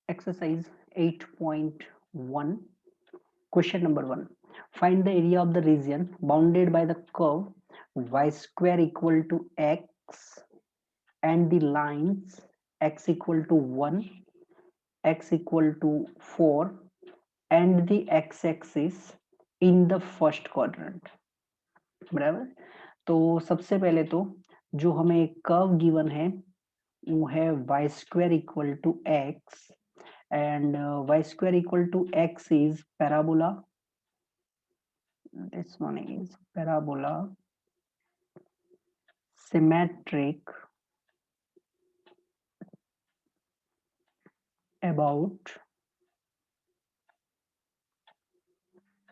Exercise 8.1. Question number 1. Find the area of the region bounded by the curve y square equal to x and the lines x equal to 1, x equal to 4 and the x-axis in the first quadrant. बराबर. तो सबसे पहले तो जो हमें एक curve given है वो है y square equal to x and y square equal to x is parabola. This one is parabola symmetric about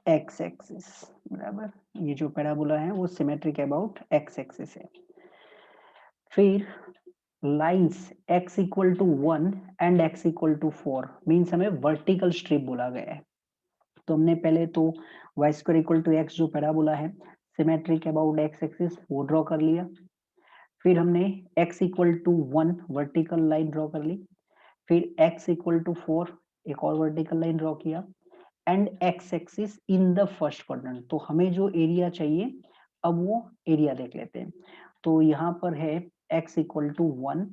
x axis. बराबर. ये जो पैराबोला है वो सिमेट्रिक अबाउट x एक्सिस है. फिर lines x equal to 1 and x equal to 4 means हमें vertical strip बोला गया है. तो हमने पहले तो y square equal to x जो पैराबोला है सिमेट्रिक अबाउट x एक्सिस वो ड्रॉ कर लिया. फिर हमने x equal to 1 vertical line draw कर ली. फिर x इक्वल टू 4 एक और वर्टिकल लाइन ड्रॉ किया and x axis in the first quadrant. तो हमें जो एरिया चाहिए अब वो एरिया देख लेते हैं. तो यहाँ पर है x इक्वल टू 1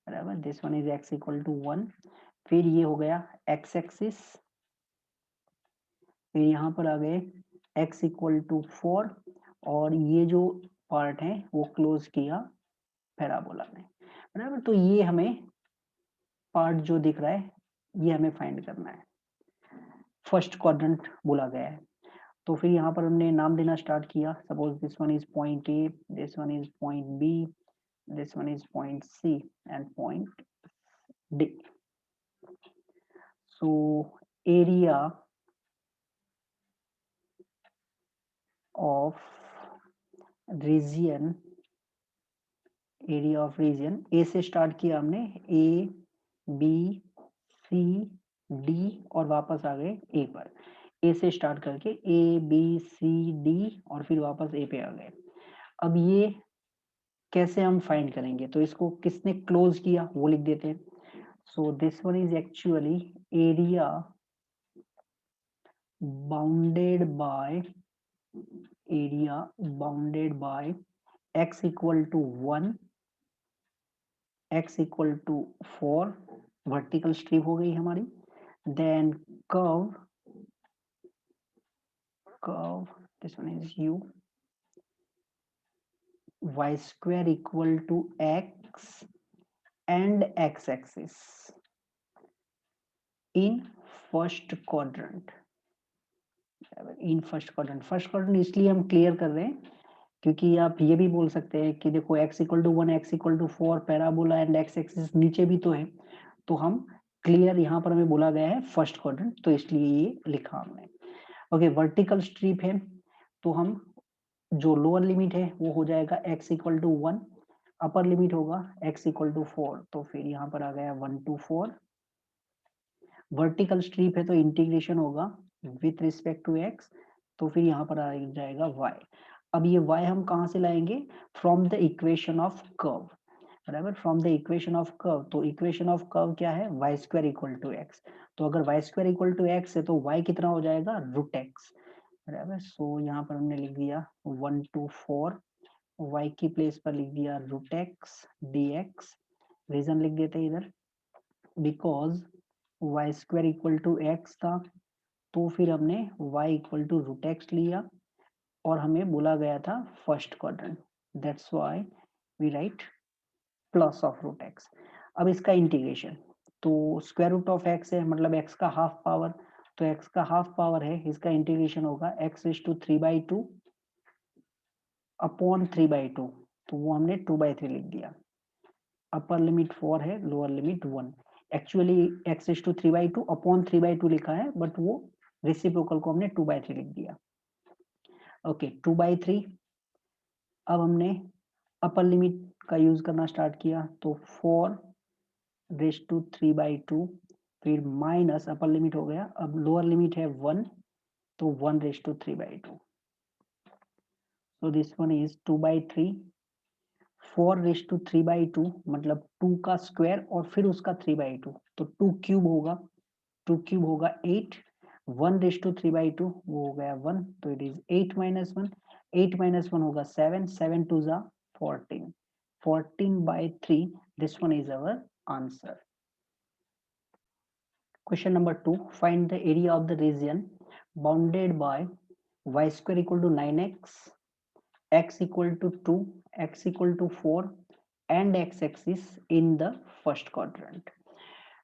बराबर. This one is x equal to 1. फिर ये हो गया x एक्सिस. फिर यहाँ पर आ गए x इक्वल टू 4 और ये जो पार्ट है वो क्लोज किया पैराबोला ने. बराबर. तो ये हमें पार्ट जो दिख रहा है ये हमें फाइंड करना है. फर्स्ट क्वाड्रेंट बोला गया है. तो फिर यहाँ पर हमने नाम देना स्टार्ट किया. Suppose this one is point A, this one is point B, this one is point C and point D. So area of region, area of region A से स्टार्ट किया हमने. ए बी सी डी और वापस आ गए ए पर. ए से start करके ए B C D और फिर वापस ए पे आ गए. अब ये कैसे हम फाइंड करेंगे? तो इसको किसने क्लोज किया वो लिख देते हैं. So this one is actually area bounded by x equal to 1, x equal to 4 vertical strip हो गई हमारी. Then curve this one is u y square equal to x and x axis in first quadrant. First quadrant इसलिए हम clear कर रहे हैं क्योंकि आप ये भी बोल सकते हैं कि देखो x equal to 1, x equal to 4 parabola and x axis नीचे भी तो है. तो हम क्लियर यहाँ पर हमें बोला गया है फर्स्ट क्वाड्रेंट तो इसलिए ये लिखा हमने. ओके. वर्टिकल स्ट्रिप है तो हम जो लोअर लिमिट है वो हो जाएगा x equal to 1, upper limit होगा x इक्वल टू 4. तो फिर यहाँ पर आ गया 1 to 4. वर्टिकल स्ट्रिप है तो इंटीग्रेशन होगा विथ रिस्पेक्ट टू x. तो फिर यहाँ पर आ जाएगा y. अब ये y हम कहाँ से लाएंगे? From the equation of curve. बराबर. From the equation of curve. तो इक्वेशन ऑफ कर्व क्या है? y square equal to x. तो अगर y square equal to x है तो y कितना हो जाएगा? Root x. बराबर. सो यहाँ पर हमने लिख दिया 1 to 4. y की प्लेस पर लिख दिया रूट x dx. रीजन लिख देते हैं इधर because y square equal to x था तो फिर हमने y equal to root x लिया और हमें बोला गया था first quadrant. That's why we write plus of root x. अब इसका इंटीग्रेशन तो स्क्वायर रूट ऑफ एक्स है मतलब x का हाफ पावर. तो x का हाफ पावर है इसका इंटीग्रेशन होगा x इज टू 3/2 अपॉन 3/2. तो वो हमने 2/3 लिख दिया. अपर लिमिट 4 है lower limit 1. Actually x is to 3/2 upon 3/2 लिखा है बट वो रेसिप्रोकल को हमने 2/3 लिख दिया. ओके. 2/3. अब हमने अपर लिमिट का यूज करना स्टार्ट किया तो 4 रेज टू 3/2 फिर माइनस अपर लिमिट हो गया. अब लोअर लिमिट है 1 तो 1 raise to 3/2. So this one is 2/3. 4 raise to 3/2 मतलब 2 का स्क्वायर और फिर उसका 3/2, तो 2 क्यूब होगा, 2 क्यूब होगा 8, 1 रेज टू 3/2 वो हो गया 1, तो इट इज 8 minus 1, 8 minus 1 होगा 7, 7 2 जा 14, 14/3, this one is our answer. Question number 2, find the area of the region bounded by y square equal to 9x, x equal to 2, x equal to 4 and x axis in the first quadrant.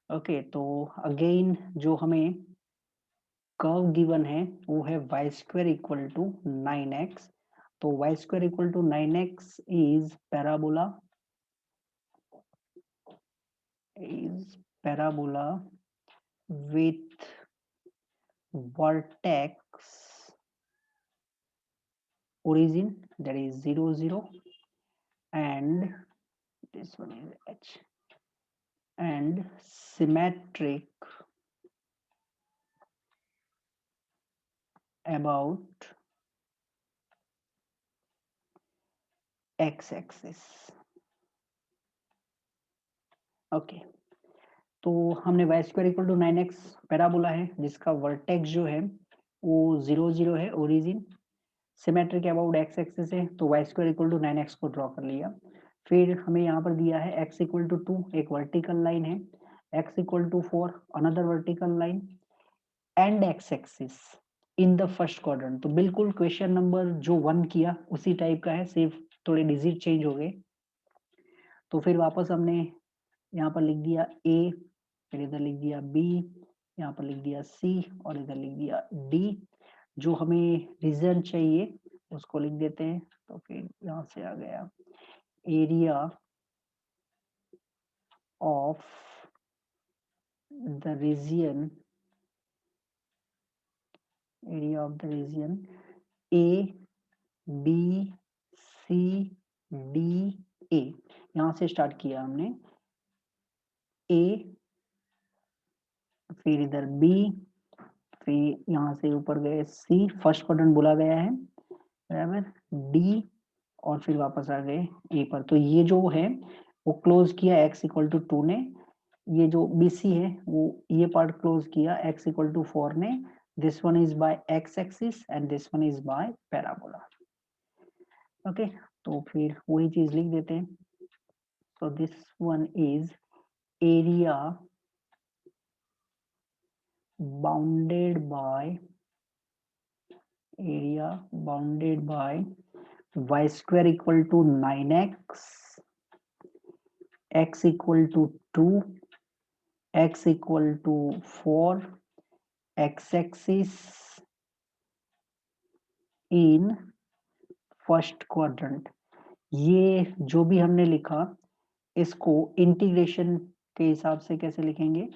Okay, तो again जो हमें curve given है वो है y square equal to 9x, तो y square equal to 9x is parabola with vertex origin that is 0 0 and this one is h, and symmetric about x axis. Okay, तो हमने y square equal to 9x parabola है जिसका vertex जो है वो 0 0 है, origin symmetric about x axis है, तो y square equal to 9x को ड्रॉ कर लिया। फिर हमें यहाँ पर दिया है x इक्वल टू 2, एक वर्टिकल लाइन है, x equal to 4 another vertical line and x axis in the first quadrant. तो बिल्कुल क्वेश्चन नंबर जो 1 किया उसी टाइप का है, सिर्फ थोड़े डिजिट चेंज हो गए। तो फिर वापस हमने यहाँ पर लिख दिया a, फिर इधर लिख दिया b, यहाँ पर लिख दिया c और इधर लिख दिया d। जो हमें रीजन चाहिए उसको लिख देते हैं, तो फिर यहाँ से आ गया area of the region, area of the region A B C D A. यहाँ से स्टार्ट किया हमने ए, फिर इधर बी, फिर यहाँ से ऊपर गए सी, फर्स्ट क्वाड्रेंट बोला गया है बराबर, डी और फिर वापस आ गए ए पर। तो ये जो है वो क्लोज किया x इक्वल टू 2 ने, ये जो BC है वो ये पार्ट क्लोज किया x इक्वल टू 4 ने। This one is by x axis and this one is by parabola. Okay, तो फिर वही चीज लिख देते हैं। So this one is area bounded bye y square equal to 9x, x equal to 2, x equal to 4, x axis in first quadrant. ये जो भी हमने लिखा इसको इंटीग्रेशन के हिसाब से कैसे लिखेंगे,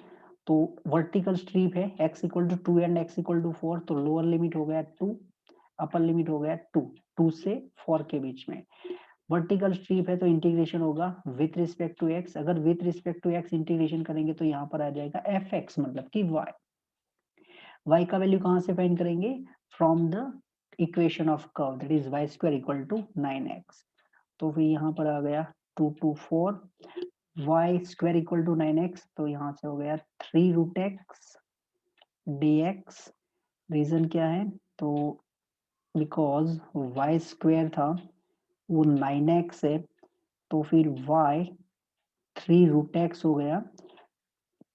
तो वर्टिकल स्ट्रिप है x equal to 2 and x equal to 4, तो लोअर लिमिट हो गया 2, अपर लिमिट हो गया 2, 2 से 4 के बीच में। वर्टिकल स्ट्रिप है तो इंटीग्रेशन होगा विथ रिस्पेक्ट टू x, अगर with respect to x integration करेंगे तो यहाँ पर आ जाएगा fx मतलब कि y का वैल्यू कहाँ से फाइंड करेंगे, from the equation of curve that is y square equal to 9x। तो फिर यहाँ पर आ गया 2 2 4, y square equal to 9x, तो यहाँ से हो गया 3 रूट x dx। रीजन क्या है, तो बिकॉज y स्क्वायर था वो 9x है, तो फिर y 3 रूट x हो गया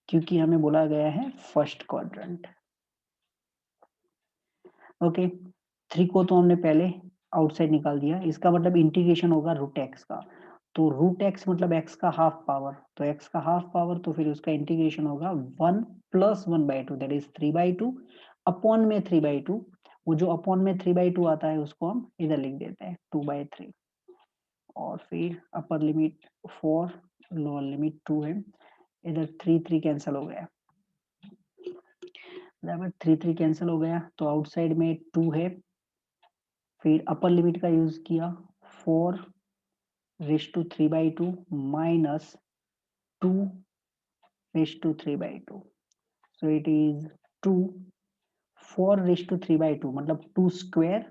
क्योंकि हमें बोला गया है फर्स्ट क्वाड्रेंट। ओके, 3 को तो हमने पहले आउटसाइड निकाल दिया, इसका मतलब इंटीग्रेशन होगा रूट एक्स का, तो रूट एक्स मतलब एक्स का हाफ पावर, तो एक्स का हाफ पावर तो फिर उसका इंटीग्रेशन होगा 1 प्लस 1/2 दैट इज 3/2 अपॉन में 3/2। वो जो अपॉन में 3/2 आता है उसको हम इधर लिख देते हैं 2/3, और फिर अपर लिमिट 4, लोअर लिमिट 2 है, इधर 3 3 कैंसिल हो गया बराबर, 3 3 कैंसिल हो गया, तो आउटसाइड में 2 है, फिर अपर लिमिट का यूज किया 4 raise to 3/2 minus 2 raise to 3/2, so it is 2, 4 raise to 3/2 मतलब 2 स्क्वायर,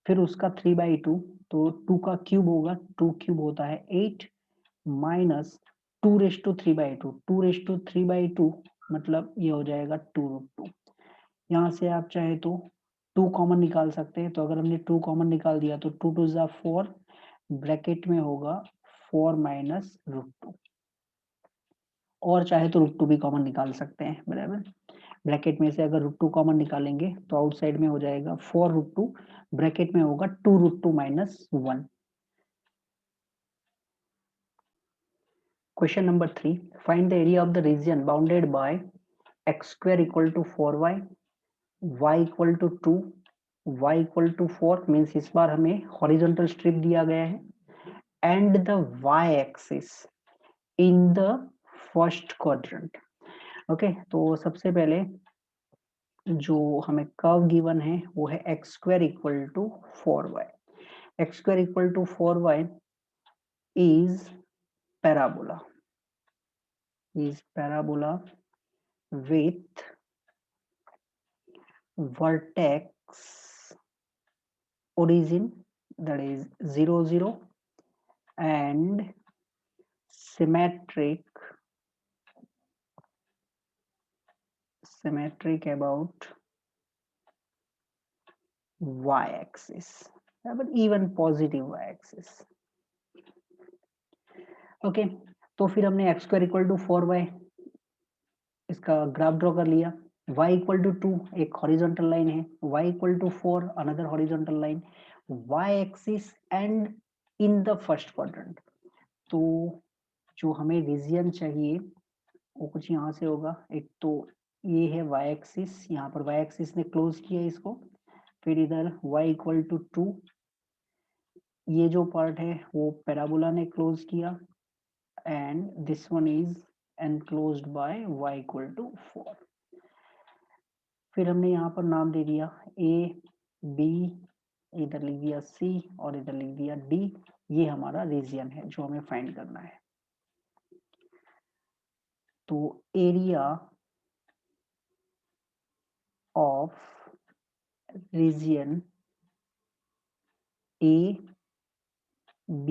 फिर उसका 3/2 तो 2 का क्यूब होगा, 2 क्यूब होता है 8 माइनस 2^3/2, 2^3/2 मतलब ये हो जाएगा 2√2। यहाँ से आप चाहे तो 2 कॉमन निकाल सकते हैं, तो अगर हमने 2 कॉमन निकाल दिया तो 2 2 जा 4, ब्रैकेट में होगा 4 माइनस √2, और चाहे तो √2 भी कॉमन निकाल सकते हैं, बराबर। ब्रैकेट में से अगर √2 कॉमन निकालेंगे तो आउटसाइड में हो जाएगा 4√2, ब्रैकेट में होगा 2√2 minus 1। Question number 3. Find the area of the region bounded by x square equal to 4y, y equal to 2, y equal to 4 means इस बार हमें horizontal strip दिया गया है, and the y axis in the first quadrant. Okay, तो सबसे पहले जो हमें कर्व गिवन है वो है x square equal to 4y. x square equal to 4y is parabola. Is parabola with vertex origin that is 0 0 and symmetric about y axis, but even positive y axis. Okay, तो फिर हमने x square equal to 4y इसका graph draw कर लिया, y equal to 2 एक horizontal line है, y equal to 4 another horizontal line, y axis and in the first quadrant. तो जो हमें रीजियन चाहिए वो कुछ यहाँ से होगा, एक तो ये है y एक्सिस, यहाँ पर y एक्सिस ने क्लोज किया इसको, फिर इधर y इक्वल टू 2, ये जो पार्ट है वो पैराबोला ने क्लोज किया, and this one is enclosed by y equal to 4। फिर हमने यहाँ पर नाम दे दिया a b, इधर लिख दिया c और इधर लिख दिया d, ये हमारा रीजियन है जो हमें फाइंड करना है। तो area of region A B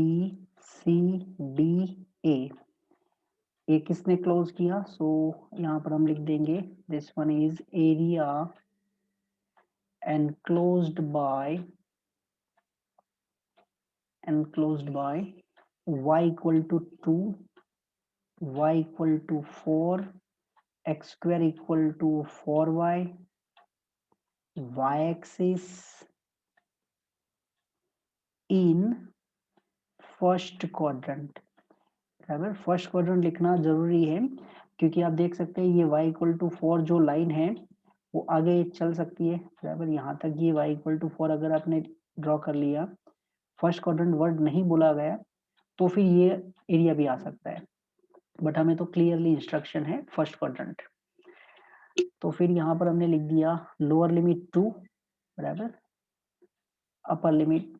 C D A, ये किसने क्लोज किया? सो यहाँ पर हम लिख देंगे this one is area enclosed by y equal to 2, y equal to 4, x square equal to 4y, y axis in first quadrant. बराबर, first quadrant लिखना जरूरी है क्योंकि आप देख सकते हैं ये y इक्वल टू 4 जो लाइन है वो आगे चल सकती है, बराबर। यहाँ तक ये y इक्वल टू 4 अगर आपने ड्रॉ कर लिया, फर्स्ट क्वाड्रेंट वर्ड नहीं बोला गया तो फिर ये एरिया भी आ सकता है, बट हमें तो क्लियरली इंस्ट्रक्शन है फर्स्ट क्वाड्रेंट। तो फिर यहाँ पर हमने लिख दिया लोअर लिमिट 2, बराबर, अपर लिमिट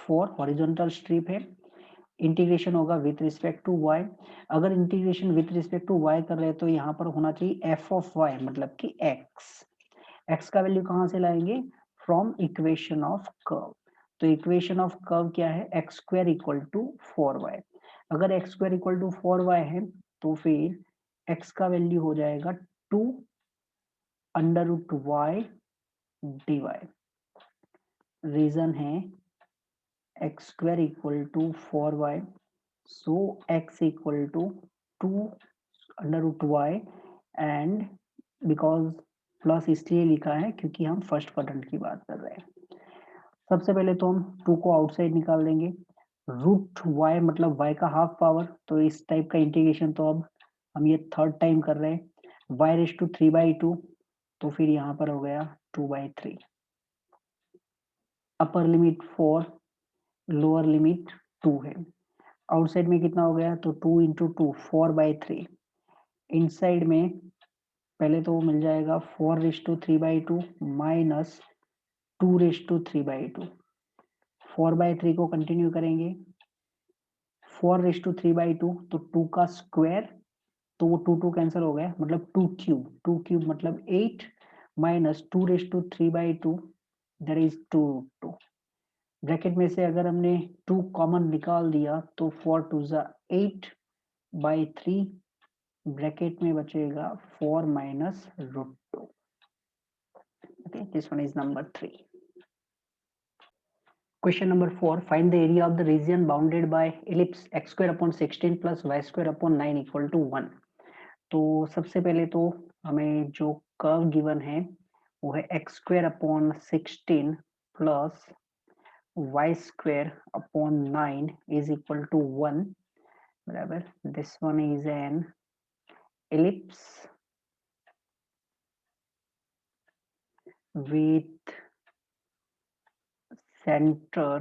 4, हॉरिजॉन्टल स्ट्रिप है, इंटीग्रेशन होगा विथ रिस्पेक्ट टू y। अगर integration with respect to y कर रहे हैं तो यहाँ पर होना चाहिए f ऑफ y, मतलब कि x का वैल्यू कहाँ से लाएंगे? From equation of curve. तो इक्वेशन ऑफ कर्व क्या है? x square equal to 4y। अगर x square equal to 4y है तो फिर x का वैल्यू हो जाएगा 2 under root y dy। Region है x square equal to 4y, so x equal to 2 under root y, and because plus इसलिए लिखा है क्योंकि हम फर्स्ट क्वाड्रेंट की बात कर रहे हैं। सबसे पहले तो हम 2 को आउटसाइड निकाल देंगे, रूट y मतलब y का हाफ पावर, तो इस टाइप का इंटीग्रेशन तो अब हम ये थर्ड टाइम कर रहे हैं, y रेज टू 3/2, तो फिर यहाँ पर हो गया 2/3, अपर लिमिट 4, लोअर लिमिट 2 है, आउटसाइड में कितना हो गया? तो 2 इंटू 2 4/3, इनसाइड में पहले तो मिल जाएगा 4/3/2 माइनस 2/3/2, 4/3 को कंटिन्यू करेंगे, 4/3/2 तो 2 का स्क्वायर, तो वो 2 कैंसिल हो गया, मतलब 2 क्यूब मतलब 8 माइनस 2/3/2 दैट इज 2√2। ब्रैकेट में से अगर हमने 2 कॉमन निकाल दिया तो 4 2 ज़ा 8/3 ब्रैकेट में बचेगा 4 minus root 2. Okay, this one is number 3. Question number 4. Find the area of the region bounded by ellipse x square upon 16 plus y square upon 9 equal to 1. तो सबसे पहले तो हमें जो कर्व गिवन है वो है x square upon 16 plus y square upon 9 is equal to 1. बराबर. This one is an ellipse with center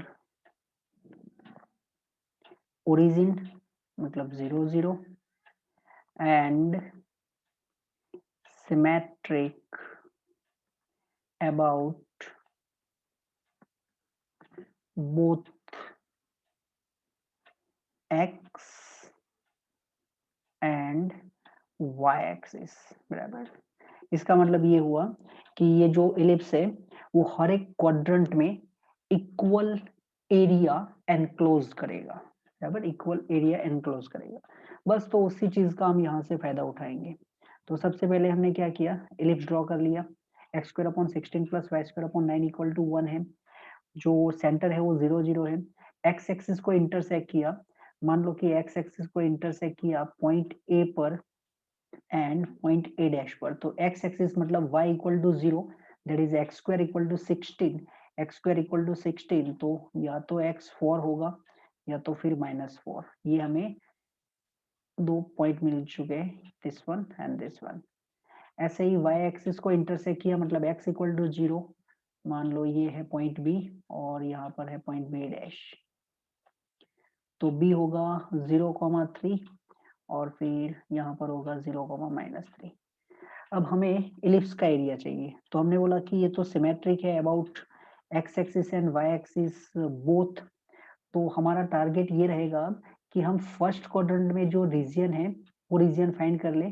origin मतलब 0 0 and symmetric about both x and y axis. बराबर. इसका मतलब ये हुआ कि ये जो इलिप्स है वो हर एक क्वाड्रेंट में इक्वल एरिया एनक्लोज करेगा. बराबर. इक्वल एरिया एनक्लोज करेगा. बस तो उसी चीज का हम यहाँ से फायदा उठाएंगे. तो सबसे पहले हमने क्या किया, इलिप्स ड्रॉ कर लिया. एक्स स्क्वायर अपॉन 16 प्लस y square upon 9 equal to 1 है. जो सेंटर है वो 0 0 है. एक्स एक्सिस को इंटरसेक्ट किया. मान लो कि एक्स एक्सिस को इंटरसेक्ट किया पॉइंट ए पर एंड पॉइंट ए डैश पर. तो एक्स एक्सिस मतलब y equal to 0, that is x square equal to 16. X square equal to 16 तो या तो x 4 होगा या तो फिर -4. ये हमें 2 पॉइंट मिल चुके हैं, this one and this one. ऐसे ही y एक्सिस को इंटरसेक्ट किया मतलब x इक्वल टू 0. मान लो ये है पॉइंट B और यहाँ पर है पॉइंट B डैश. तो B होगा 0,3 और फिर यहाँ पर होगा 0,-3. अब हमें इलिप्स का एरिया चाहिए. तो हमने बोला कि ये तो सिमेट्रिक है about x axis and y axis both. तो हमारा टारगेट ये रहेगा कि हम फर्स्ट क्वाड्रेंट में जो रीजन है वो रीजन फाइंड कर ले.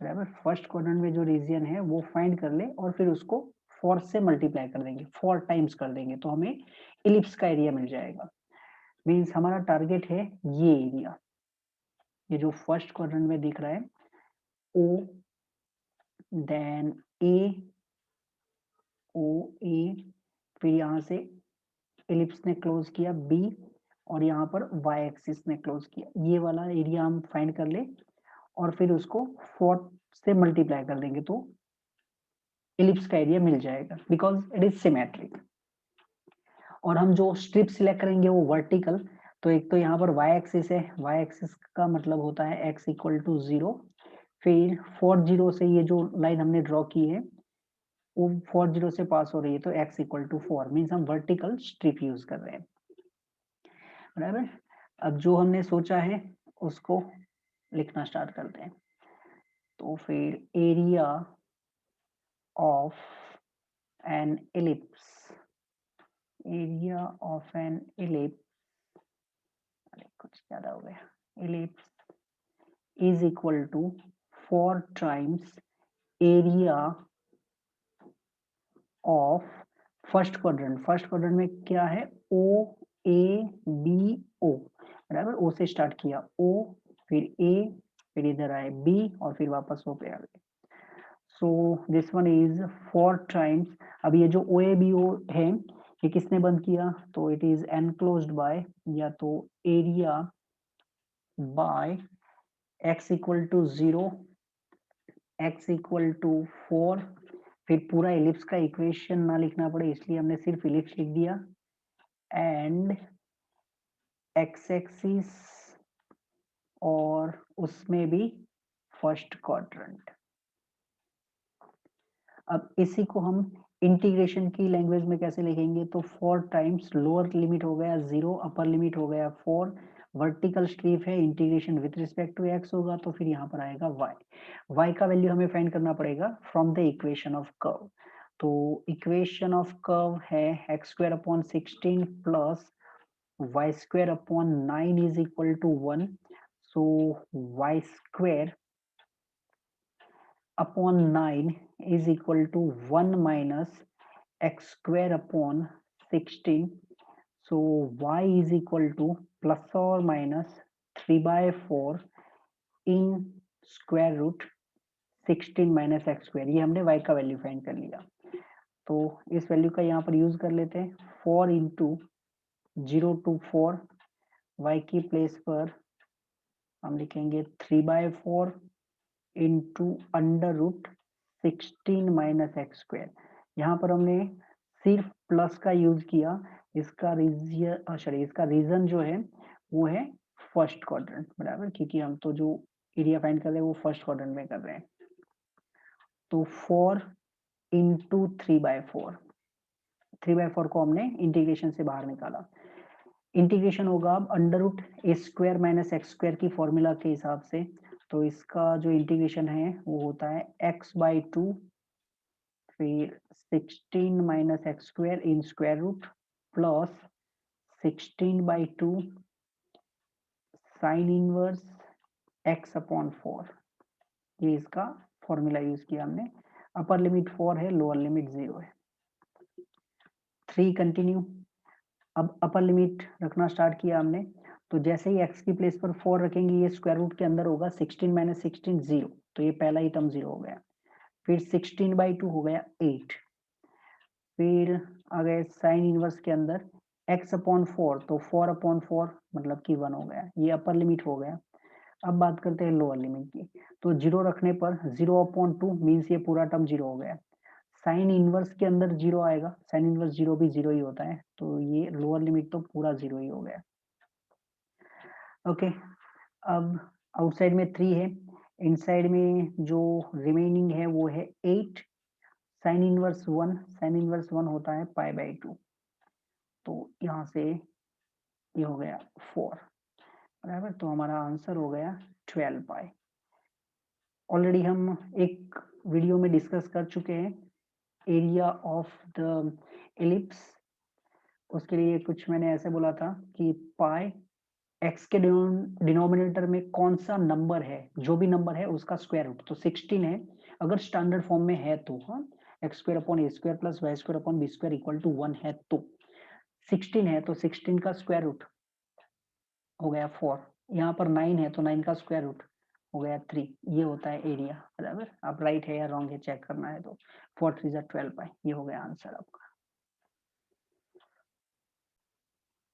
बराबर. फर्स्ट क्वाड्रेंट में जो रीजन है वो फाइंड कर ले और फिर उसको 4 से मल्टीप्लाई कर देंगे, 4 टाइम्स कर देंगे तो हमें इलिप्स का एरिया मिल जाएगा. मीन्स हमारा टारगेट है ये एरिया, ये जो फर्स्ट क्वाड्रेंट में दिख रहा है ओ, देन ए, ओ ए, फिर यहाँ से इलिप्स ने क्लोज किया बी और यहाँ पर वाई एक्सिस ने क्लोज किया. ये वाला एरिया हम फाइंड कर ले और फिर उसको 4 से मल्टीप्लाई कर देंगे तो इलिप्स का एरिया मिल जाएगा बिकॉज इट इज सिमेट्रिक. और हम जो स्ट्रिप सिलेक्ट करेंगे वो वर्टिकल. तो एक तो यहाँ पर वाई एक्सिस है, वाई एक्सिस का मतलब होता है x इक्वल टू 0. फिर 4 0 से ये जो लाइन हमने ड्रॉ की है वो 4 0 से पास हो रही है तो x इक्वल टू 4 मीन्स हम वर्टिकल स्ट्रिप यूज कर रहे हैं. बराबर. अब जो हमने सोचा है उसको लिखना स्टार्ट करते हैं. तो फिर area of an ellipse, area of an ellipse, कुछ ज्यादा हो गया, ellipse is equal to 4 times area of first quadrant. First quadrant में क्या है, ओ ए बी ओ. बराबर. ओ से स्टार्ट किया ओ, फिर ए, फिर इधर आए बी और फिर वापस ओ पे आ गए. सो दिस वन इज 4 टाइम्स. अब ये जो ओ ए बी ओ है ये किसने बंद किया, तो इट इज एनक्लोज्ड बाय या तो area by x equal to 0, x equal to 4. फिर पूरा इलिप्स का इक्वेशन ना लिखना पड़े इसलिए हमने सिर्फ इलिप्स लिख दिया. एंड x एक्सिस और उसमें भी फर्स्ट क्वाड्रेंट. अब इसी को हम इंटीग्रेशन की लैंग्वेज में कैसे लिखेंगे, तो 4 टाइम्स लोअर लिमिट हो गया 0, अपर लिमिट हो गया 4, वर्टिकल स्ट्रिप है, integration with respect to x होगा तो फिर यहाँ पर आएगा y. y का वैल्यू हमें फाइंड करना पड़ेगा from the equation of curve. तो इक्वेशन ऑफ कर्व है x square upon 16 plus y square upon 9 is equal to 1. So y स्क्वायर upon 9 is equal to 1 minus x square upon 16. So y is equal to plus और minus 3/4 in square root 16 minus x square. ये हमने y का value find कर लिया, तो इस value का यहाँ पर यूज कर लेते हैं। 4 इंटू 0 to 4, y की प्लेस पर हम लिखेंगे 3/4 into under root 16 minus x square. यहाँ पर हमने सिर्फ प्लस का यूज किया, इसका रीजन जो है वो है फर्स्ट क्वाड्रेंट, बराबर, क्योंकि हम तो जो एरिया फाइंड कर रहे हैं वो फर्स्ट क्वाड्रेंट में कर रहे हैं। तो 4 इंटू 3/4 को हमने इंटीग्रेशन से बाहर निकाला। इंटीग्रेशन होगा अब अंडर रूट ए स्क्वायर माइनस एक्स स्क्वायर की फॉर्मूला के हिसाब से, तो इसका जो इंटीग्रेशन है वो होता है x/2 फिर 16 minus x square in square root plus 16/2 sine inverse x/4। ये इसका फॉर्मूला यूज किया हमने। अपर लिमिट 4 है, लोअर लिमिट 0 है। 3 कंटिन्यू। अब अपर लिमिट रखना स्टार्ट किया हमने, तो जैसे ही x की प्लेस पर 4 रखेंगे ये स्क्वायर रूट के अंदर होगा, 16 माइनस 16 0, तो ये पहला ही टर्म 0 हो गया। फिर 16/2 हो गया 8, फिर आ गए साइन इनवर्स के अंदर x/4, तो 4/4 मतलब कि 1 हो गया। ये अपर लिमिट हो गया। अब बात करते हैं लोअर लिमिट की, तो 0 रखने पर 0/2 मीन्स ये पूरा टर्म 0 हो गया। साइन इनवर्स के अंदर 0 आएगा, साइन इनवर्स 0 भी 0 ही होता है, तो ये लोअर लिमिट तो पूरा 0 ही हो गया। ओके, अब आउटसाइड में 3 है, इनसाइड में जो रिमेनिंग है वो है 8। साइन इनवर्स 1, साइन इनवर्स 1 होता है π/2, तो यहाँ से ये हो गया 4, बराबर। तो हमारा आंसर हो गया 12 पाई। ऑलरेडी हम एक वीडियो में डिस्कस कर चुके हैं एरिया ऑफ द एलिप्स। उसके लिए कुछ मैंने ऐसे बोला था कि पाई एक्स के डिनोमिनेटर में कौन सा नंबर है, जो भी नंबर है उसका स्क्वायर रूट, तो 16 है अगर स्टैंडर्ड फॉर्म में है तो, हाँ, x² + y² b² = 1 है तो 16 है, तो 16 का स्क्वायर रूट हो गया 4। यहाँ पर 9 है तो 9 का स्क्वायर रूट हो गया 3। ये होता है एरिया, बराबर। आप राइट है या रॉन्ग है चेक करना है तो 4 3 = 12 पाई, ये हो गया आंसर आपका।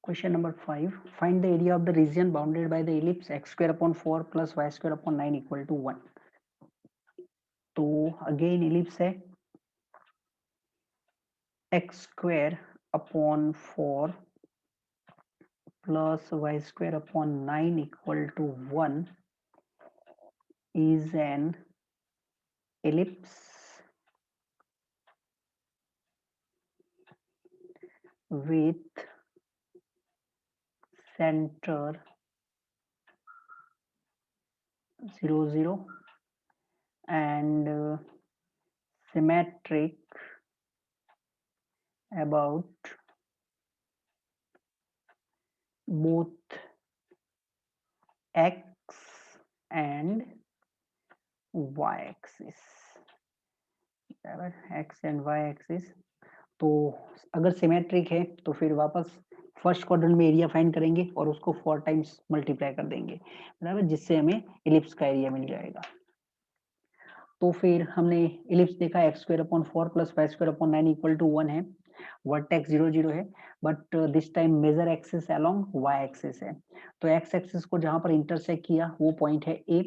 Question number 5. Find the area of the region bounded by the ellipse x² + 4 + y² = 9 = 1. तो अगेन एलिप्स है x² / 4 + y² / 9 = 1 is an ellipse with center 0 0 and symmetric about both x and y axis, x and y axis। तो अगर symmetric है तो फिर वापस first quadrant में area find करेंगे और उसको 4 टाइम्स मल्टीप्लाई कर देंगे, बराबर, जिससे हमें एलिप्स का एरिया मिल जाएगा। तो फिर हमने एलिप्स देखा x² / 4 + y² / 9 = 1 है, वर्टेक्स 0 0 है, but this time major axis along y axis है। तो x एक्सिस को जहां पर इंटरसेक्ट किया वो पॉइंट है A।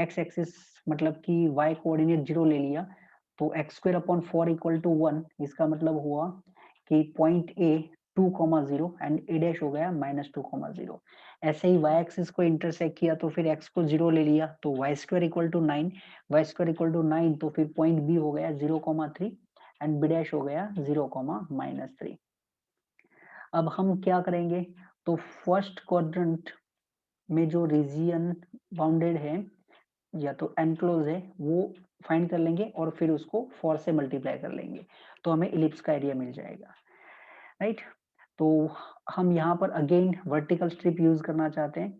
x एक्सिस मतलब कि y कोऑर्डिनेट 0 ले लिया, तो x² / 4 = 1, इसका मतलब हुआ कि पॉइंट A 2, 0 एंड A' हो गया -2, 0। ऐसे ही y एक्सिस को इंटरसेक्ट किया तो फिर x को 0 ले लिया, तो y² = 9, y² = 9, तो फिर पॉइंट B हो गया 0, 3 एंड B' हो गया 0, -3। अब हम क्या करेंगे, तो फर्स्ट क्वाड्रेंट में जो रीजियन बाउंडेड है या तो एनक्लोज है वो फाइंड कर लेंगे और फिर उसको 4 से मल्टीप्लाई कर लेंगे, तो हमें इलिप्स का एरिया मिल जाएगा, राइट। तो हम यहाँ पर अगेन वर्टिकल स्ट्रिप यूज करना चाहते हैं,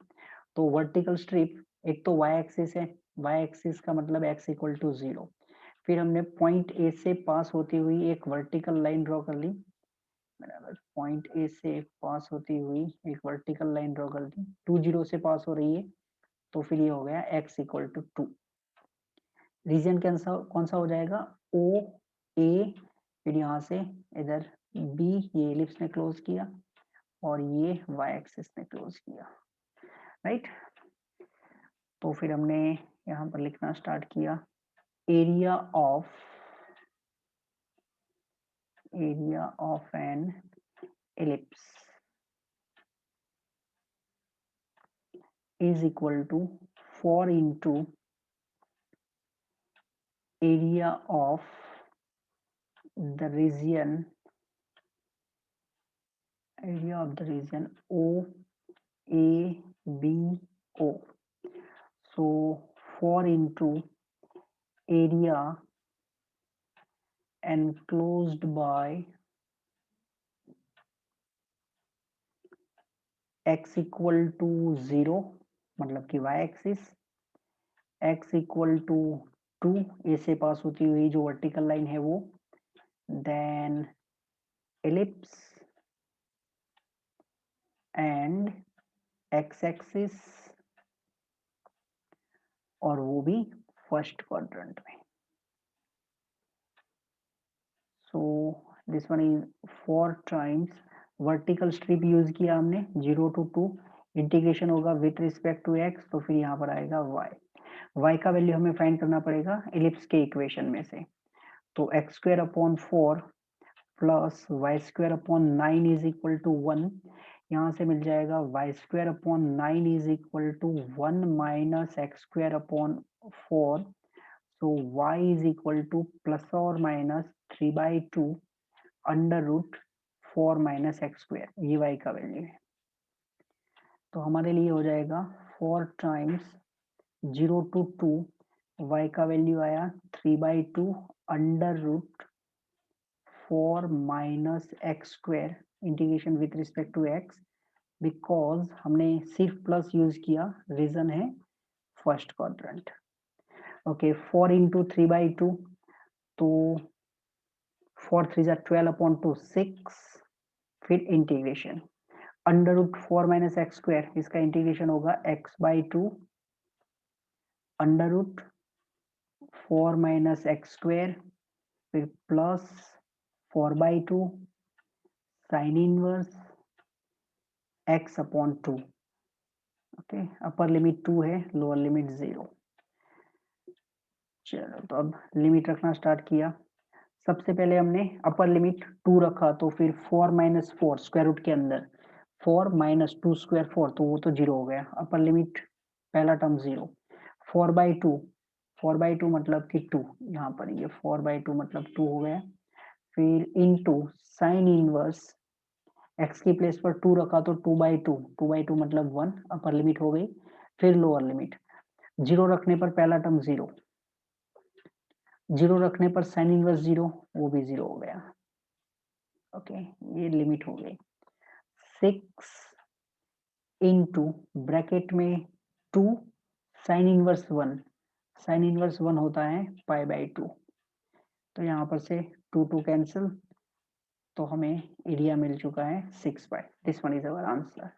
तो वर्टिकल स्ट्रिप एक तो y एक्सिस है, y एक्सिस का मतलब x = 0। फिर हमने पॉइंट A से पास होती हुई एक वर्टिकल लाइन ड्रॉ कर ली, बराबर पॉइंट ए से पास होती हुई एक वर्टिकल लाइन ड्रॉ कर दी, 2 0 से पास हो रही है, तो फिर ये हो गया x इक्वल टू 2। रीजन कौन सा हो जाएगा, ओ ए, फिर यहाँ से इधर बी, ये एलिप्स ने क्लोज किया और ये y एक्सिस ने क्लोज किया, राइट। तो फिर हमने यहाँ पर लिखना स्टार्ट किया, area of an ellipse is equal to 4 into area of the region O A B O. So 4 into area enclosed by x equal to 0, मतलब कि y axis, x equal to 2, A से pass होती हुई जो vertical line है वो, then ellipse and x axis, और वो भी फर्स्ट क्वाड्रेंट में। So this one is 4 times vertical strip use किया हमने, 0 to 2, इंटीग्रेशन होगा विथ रिस्पेक्ट टू x, तो फिर यहाँ पर आएगा y का वैल्यू हमें फाइंड करना पड़ेगा एलिप्स के इक्वेशन में से, तो x² plus y² 9 is equal to 1, यहाँ से मिल जाएगा y² is equal to 1 minus x²/4, so y is equal to plus और minus 3/2 under root 4 minus x², ये y का वैल्यू है। तो हमारे लिए हो जाएगा 4 टाइम्स 0 to 2, y का वैल्यू आया 3/2 under root 4 minus x², integration with respect to x, because हमने सिर्फ प्लस यूज किया, रीजन है फर्स्ट क्वाड्रेंट। ओके, 4 into 3/2, तो 4 3 12/2 6, फिर integration under root 4 minus x², इसका इंटीग्रेशन होगा x/2 under root 4 minus x², फिर plus 4/2 sine inverse x/2। Okay, upper limit 2 है, लोअर लिमिट 0। चलो, तो अब लिमिट रखना स्टार्ट किया। सबसे पहले हमने अपर लिमिट 2 रखा, तो फिर 4 माइनस 4 स्क्वायर रूट के अंदर 4 माइनस 2 स्क्वायर 4, तो वो तो 0 हो गया, अपर लिमिट पहला टर्म 0। 4/2 मतलब कि 2, यहाँ पर ये 4/2 मतलब 2 हो गया, फिर इनटू साइन इनवर्स, x की प्लेस पर 2 रखा तो 2/2 मतलब 1, अपर लिमिट हो गई। फिर लोअर लिमिट, 0 रखने पर पहला टर्म 0, 0 रखने पर साइन इनवर्स 0, वो भी 0 हो गया। ओके, ये लिमिट हो गई। 6 इनटू ब्रैकेट में 2 साइन इनवर्स 1, साइन इनवर्स 1 होता है π/2, तो यहाँ पर से 2 कैंसिल, तो हमें एरिया मिल चुका है 6 pi. This one is our answer.